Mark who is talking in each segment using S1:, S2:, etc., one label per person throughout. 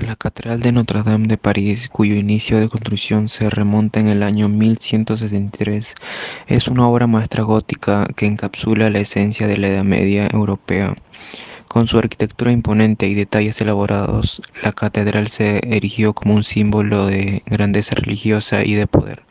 S1: La Catedral de Notre-Dame de París, cuyo inicio de construcción se remonta en el año 1163, es una obra maestra gótica que encapsula la esencia de la Edad Media europea. Con su arquitectura imponente y detalles elaborados, la catedral se erigió como un símbolo de grandeza religiosa y de poder.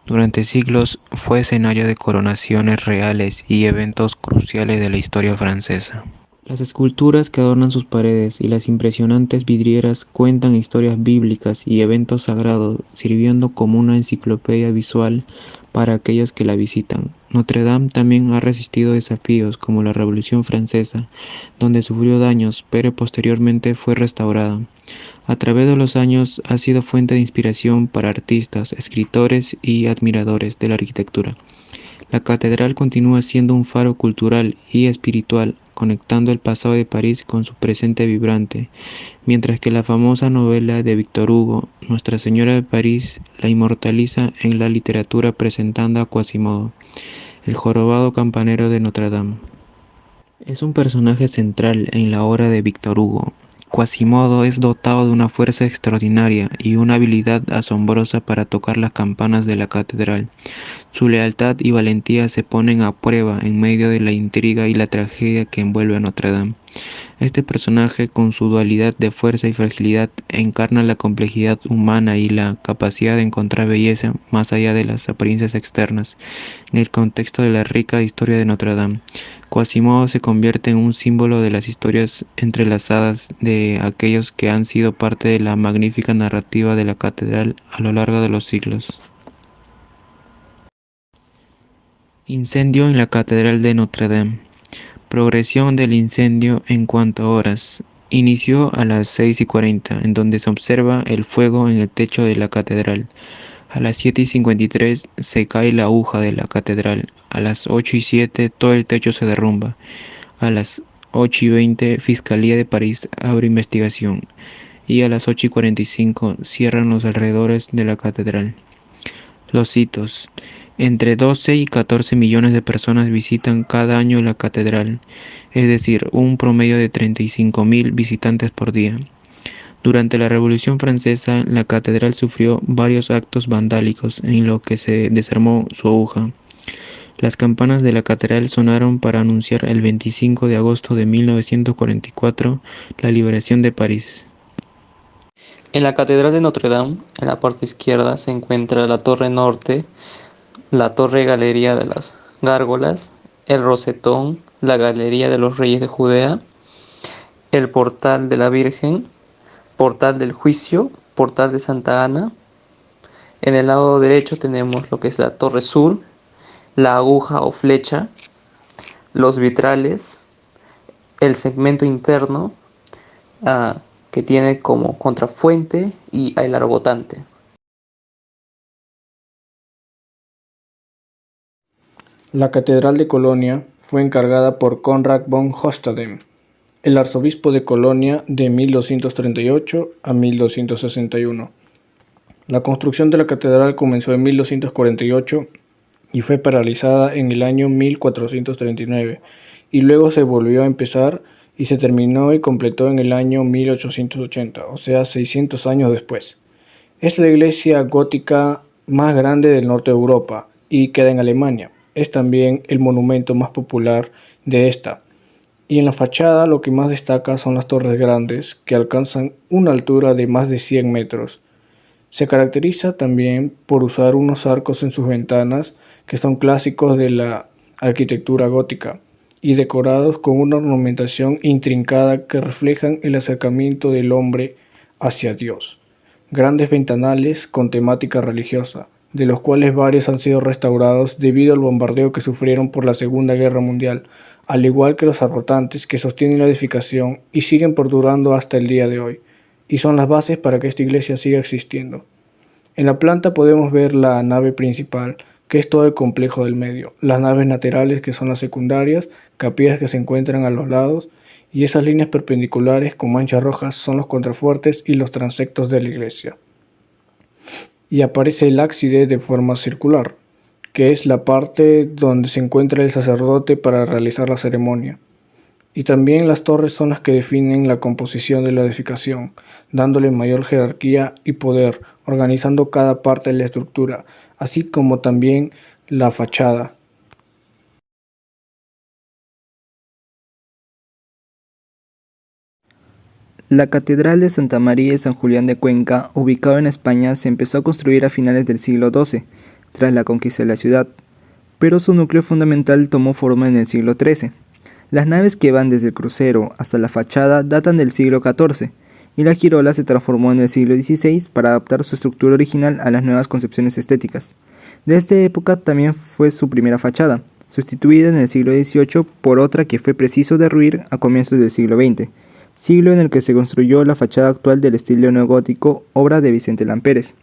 S1: Durante siglos fue escenario de coronaciones reales y eventos cruciales de la historia francesa. Las esculturas que adornan sus paredes y las impresionantes vidrieras cuentan historias bíblicas y eventos sagrados, sirviendo como una enciclopedia visual para aquellos que la visitan. Notre Dame también ha resistido desafíos como la Revolución Francesa, donde sufrió daños, pero posteriormente fue restaurada. A través de los años ha sido fuente de inspiración para artistas, escritores y admiradores de la arquitectura. La catedral continúa siendo un faro cultural y espiritual, conectando el pasado de París con su presente vibrante, mientras que la famosa novela de Victor Hugo, Nuestra Señora de París, la inmortaliza en la literatura presentando a Quasimodo, el jorobado campanero de Notre Dame. Es un personaje central en la obra de Victor Hugo. Quasimodo es dotado de una fuerza extraordinaria y una habilidad asombrosa para tocar las campanas de la catedral. Su lealtad y valentía se ponen a prueba en medio de la intriga y la tragedia que envuelve a Notre Dame. Este personaje, con su dualidad de fuerza y fragilidad, encarna la complejidad humana y la capacidad de encontrar belleza más allá de las apariencias externas, en el contexto de la rica historia de Notre Dame. Quasimodo se convierte en un símbolo de las historias entrelazadas de aquellos que han sido parte de la magnífica narrativa de la catedral a lo largo de los siglos. Incendio en la Catedral de Notre Dame. Progresión del incendio en cuanto a horas. Inició a las 6:40, en donde se observa el fuego en el techo de la catedral. A las 7:53 se cae la aguja de la catedral. A las 8:07 todo el techo se derrumba. A las 8:20 Fiscalía de París abre investigación. Y a las 8:45 cierran los alrededores de la catedral. Los hitos. Entre 12 y 14 millones de personas visitan cada año la catedral, es decir, un promedio de 35.000 visitantes por día. Durante la Revolución Francesa, la catedral sufrió varios actos vandálicos en los que se desarmó su aguja. Las campanas de la catedral sonaron para anunciar el 25 de agosto de 1944 la liberación de París.
S2: En la Catedral de Notre Dame, en la parte izquierda, se encuentra la torre norte, la torre galería de las gárgolas, el rosetón, la galería de los reyes de Judea, el portal de la Virgen, portal del juicio, portal de Santa Ana. En el lado derecho tenemos lo que es la torre sur, la aguja o flecha, los vitrales, el segmento interno, que tiene como contrafuente y el arbotantes.
S3: La Catedral de Colonia fue encargada por Konrad von Hostetten, el arzobispo de Colonia de 1238 a 1261. La construcción de la catedral comenzó en 1248 y fue paralizada en el año 1439, y luego se volvió a empezar y se terminó y completó en el año 1880, o sea, 600 años después. Es la iglesia gótica más grande del norte de Europa y queda en Alemania. Es también el monumento más popular de esta. Y en la fachada lo que más destaca son las torres grandes, que alcanzan una altura de más de 100 metros. Se caracteriza también por usar unos arcos en sus ventanas que son clásicos de la arquitectura gótica y decorados con una ornamentación intrincada que reflejan el acercamiento del hombre hacia Dios. Grandes ventanales con temática religiosa, de los cuales varios han sido restaurados debido al bombardeo que sufrieron por la Segunda Guerra Mundial, al igual que los arbotantes que sostienen la edificación y siguen perdurando hasta el día de hoy, y son las bases para que esta iglesia siga existiendo. En la planta podemos ver la nave principal, que es todo el complejo del medio, las naves laterales, que son las secundarias, capillas que se encuentran a los lados, y esas líneas perpendiculares con manchas rojas son los contrafuertes y los transeptos de la iglesia. Y aparece el ábside de forma circular, que es la parte donde se encuentra el sacerdote para realizar la ceremonia. Y también las torres son las que definen la composición de la edificación, dándole mayor jerarquía y poder, organizando cada parte de la estructura, así como también la fachada.
S4: La Catedral de Santa María de San Julián de Cuenca, ubicada en España, se empezó a construir a finales del siglo XII, tras la conquista de la ciudad, pero su núcleo fundamental tomó forma en el siglo XIII. Las naves que van desde el crucero hasta la fachada datan del siglo XIV, y la girola se transformó en el siglo XVI para adaptar su estructura original a las nuevas concepciones estéticas. De esta época también fue su primera fachada, sustituida en el siglo XVIII por otra que fue preciso derruir a comienzos del siglo XX, siglo en el que se construyó la fachada actual del estilo neogótico, obra de Vicente Lampérez.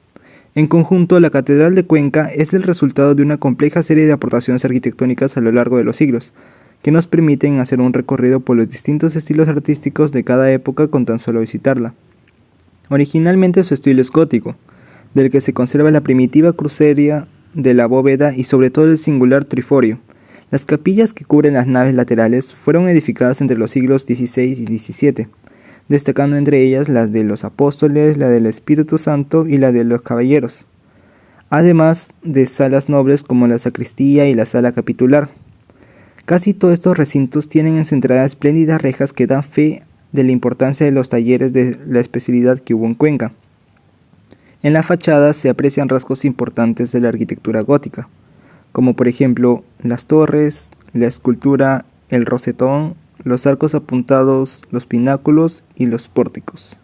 S4: En conjunto, la Catedral de Cuenca es el resultado de una compleja serie de aportaciones arquitectónicas a lo largo de los siglos, que nos permiten hacer un recorrido por los distintos estilos artísticos de cada época con tan solo visitarla. Originalmente su estilo es gótico, del que se conserva la primitiva crucería de la bóveda y sobre todo el singular triforio. Las capillas que cubren las naves laterales fueron edificadas entre los siglos XVI y XVII, destacando entre ellas las de los apóstoles, la del Espíritu Santo y la de los caballeros, además de salas nobles como la sacristía y la sala capitular. Casi todos estos recintos tienen en su entrada espléndidas rejas que dan fe de la importancia de los talleres de la especialidad que hubo en Cuenca. En la fachada se aprecian rasgos importantes de la arquitectura gótica, como por ejemplo las torres, la escultura, el rosetón, los arcos apuntados, los pináculos y los pórticos.